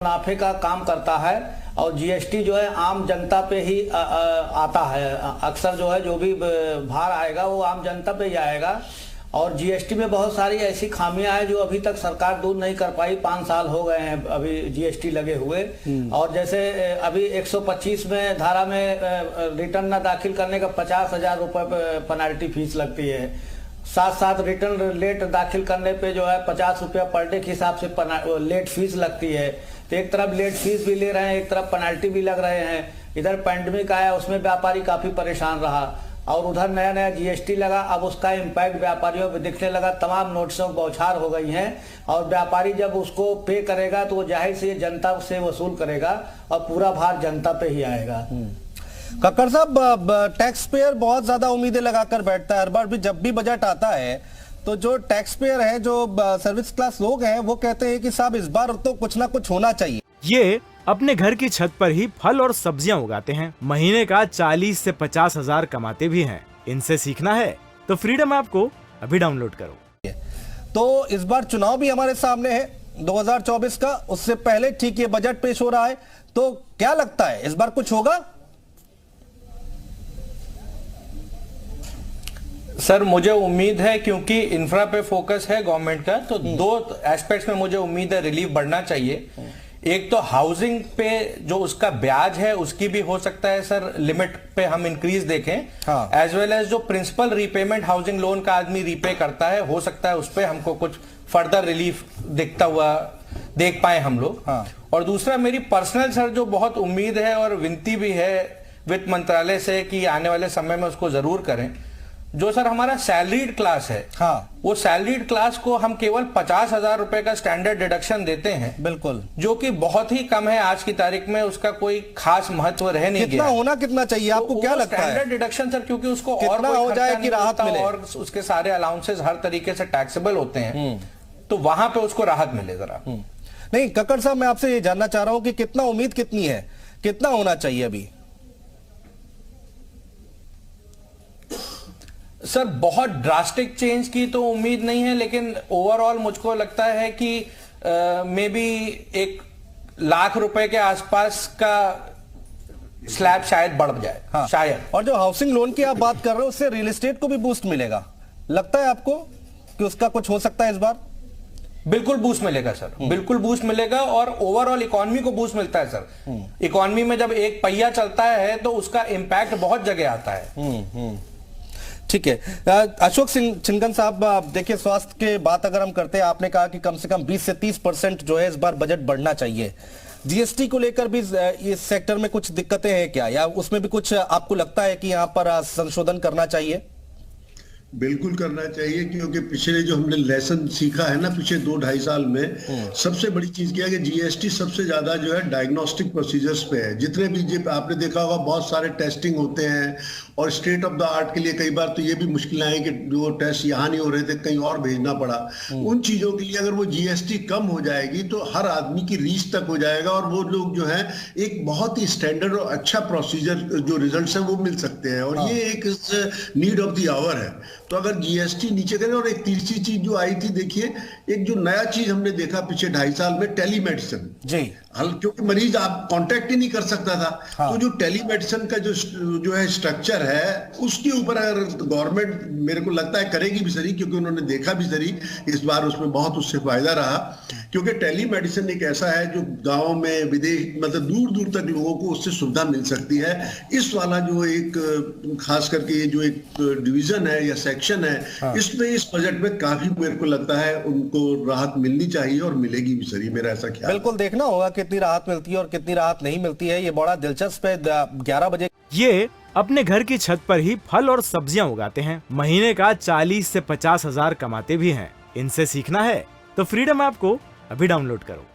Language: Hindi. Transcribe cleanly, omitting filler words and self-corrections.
मुनाफे का काम करता है और जीएसटी जो है आम जनता पे ही आता है। अक्सर जो है जो भी भार आएगा वो आम जनता पे ही आएगा और जीएसटी में बहुत सारी ऐसी खामियां हैं जो अभी तक सरकार दूर नहीं कर पाई। 5 साल हो गए हैं अभी जीएसटी लगे हुए। और जैसे अभी 125 में धारा में रिटर्न न दाखिल करने का 50,000 रुपये पेनल्टी फीस लगती है। साथ साथ रिटर्न लेट दाखिल करने पे जो है 50 रुपया पर डे के हिसाब से लेट फीस लगती है। तो एक तरफ लेट फीस भी ले रहे हैं, एक तरफ पेनल्टी भी लग रहे हैं। इधर पैंडेमिक आया, उसमें व्यापारी काफी परेशान रहा और उधर नया नया जीएसटी लगा। अब उसका इम्पैक्ट व्यापारियों पे दिखने लगा। तमाम नोटिसों बौछार हो गई हैं और व्यापारी जब उसको पे करेगा तो वो जाहिर से जनता से वसूल करेगा और पूरा भार जनता पे ही आएगा। कक्कड़ साहब, टैक्स पेयर बहुत ज्यादा उम्मीदें लगाकर बैठता है। हर बार भी जब भी बजट आता है तो जो टैक्स पेयर है, जो सर्विस क्लास लोग हैं, वो कहते हैं कि साहब इस बार तो कुछ ना कुछ होना चाहिए। ये अपने घर की छत पर ही फल और सब्जियां उगाते हैं। महीने का 40 से 50 हजार कमाते भी हैं। इनसे सीखना है तो फ्रीडम ऐप को अभी डाउनलोड करो। तो इस बार चुनाव भी हमारे सामने है 2024 का। उससे पहले ठीक ये बजट पेश हो रहा है, तो क्या लगता है इस बार कुछ होगा? सर मुझे उम्मीद है, क्योंकि इंफ्रा पे फोकस है गवर्नमेंट का, तो 2 एस्पेक्ट्स में मुझे उम्मीद है रिलीफ बढ़ना चाहिए। एक तो हाउसिंग पे जो उसका ब्याज है उसकी भी हो सकता है सर लिमिट पे हम इंक्रीज देखें, एज वेल एज जो प्रिंसिपल रीपेमेंट हाउसिंग लोन का आदमी रीपे करता है, हो सकता है उस पे हमको कुछ फर्दर रिलीफ दिखता हुआ देख पाए हम लोग। और दूसरा मेरी पर्सनल सर जो बहुत उम्मीद है और विनती भी है वित्त मंत्रालय से कि आने वाले समय में उसको जरूर करें, जो सर हमारा सैलरीड क्लास है, वो सैलरीड क्लास को हम केवल 50,000 रुपए का स्टैंडर्ड डिडक्शन देते हैं, बिल्कुल, जो कि बहुत ही कम है आज की तारीख में। उसका कोई खास महत्व रह नहीं गया। कितना होना कितना चाहिए आपको, क्या लगता है स्टैंडर्ड डिडक्शन सर? क्योंकि उसको और हो जाए कि राहत मिले और उसके सारे अलाउंसेस हर तरीके से टैक्सेबल होते हैं, तो वहां पे उसको राहत मिले जरा। नहीं कक्कड़ साहब, मैं आपसे ये जानना चाह रहा हूं कि कितना उम्मीद कितनी है, कितना होना चाहिए अभी? सर बहुत ड्रास्टिक चेंज की तो उम्मीद नहीं है, लेकिन ओवरऑल मुझको लगता है कि मे बी 1 लाख रुपए के आसपास का स्लैब शायद बढ़ जाए। शायद। और जो हाउसिंग लोन की आप बात कर रहे हो, उससे रियल एस्टेट को भी बूस्ट मिलेगा, लगता है आपको कि उसका कुछ हो सकता है इस बार? बिल्कुल बूस्ट मिलेगा सर, बिल्कुल बूस्ट मिलेगा और ओवरऑल इकोनॉमी को बूस्ट मिलता है सर। इकोनॉमी में जब एक पहिया चलता है तो उसका इंपैक्ट बहुत जगह आता है। ठीक है। अशोक छिनगन साहब, देखिए स्वास्थ्य के बात अगर हम करते हैं, आपने कहा कि कम से कम 20 से 30% जो है इस बार बजट बढ़ना चाहिए। जीएसटी को लेकर भी इस सेक्टर में कुछ दिक्कतें हैं क्या, या उसमें भी कुछ आपको लगता है कि यहाँ पर संशोधन करना चाहिए? बिल्कुल करना चाहिए, क्योंकि पिछले जो हमने लेसन सीखा है ना पिछले 2-2.5 साल में, सबसे बड़ी चीज क्या है कि जीएसटी सबसे ज्यादा जो है डायग्नोस्टिक प्रोसीजर्स पे है। जितने भी आपने देखा होगा बहुत सारे टेस्टिंग होते हैं और स्टेट ऑफ द आर्ट के लिए कई बार तो ये भी मुश्किल आई कि जो टेस्ट यहाँ नहीं हो रहे थे कहीं और भेजना पड़ा। उन चीजों के लिए अगर वो जीएसटी कम हो जाएगी तो हर आदमी की रीच तक हो जाएगा और वो लोग जो है एक बहुत ही स्टैंडर्ड और अच्छा प्रोसीजर जो रिजल्ट है वो मिल सकते हैं। और ये एक नीड ऑफ द आवर है। तो अगर जीएसटी नीचे करें, और एक तीसरी चीज जो आई थी, देखिए एक जो नया चीज हमने देखा पिछले 2.5 साल में, टेलीमेडिसिन जी, क्योंकि मरीज आप कांटेक्ट ही नहीं कर सकता था। तो जो टेलीमेडिसिन का जो है स्ट्रक्चर है, उसके ऊपर अगर गवर्नमेंट, मेरे को लगता है करेगी भी सही, क्योंकि उन्होंने देखा भी सही इस बार, उसमें बहुत उससे फायदा रहा। क्योंकि टेलीमेडिसिन एक ऐसा है जो गाँव में, विदेश, मतलब दूर दूर तक लोगों को उससे सुविधा मिल सकती है। इस वाला जो एक खास करके ये जो एक डिवीजन है या सेक्शन है, इसमें इस बजट में काफी मेरे को लगता है उनको राहत मिलनी चाहिए और मिलेगी भी सही, मेरा ऐसा ख्याल। बिल्कुल देखना होगा कितनी राहत मिलती है और कितनी राहत नहीं मिलती है। ये बड़ा दिलचस्प है। 11 बजे ये अपने घर की छत पर ही फल और सब्जियां उगाते हैं। महीने का 40 से 50 हजार कमाते भी हैं। इनसे सीखना है तो फ्रीडम ऐप को अभी डाउनलोड करो।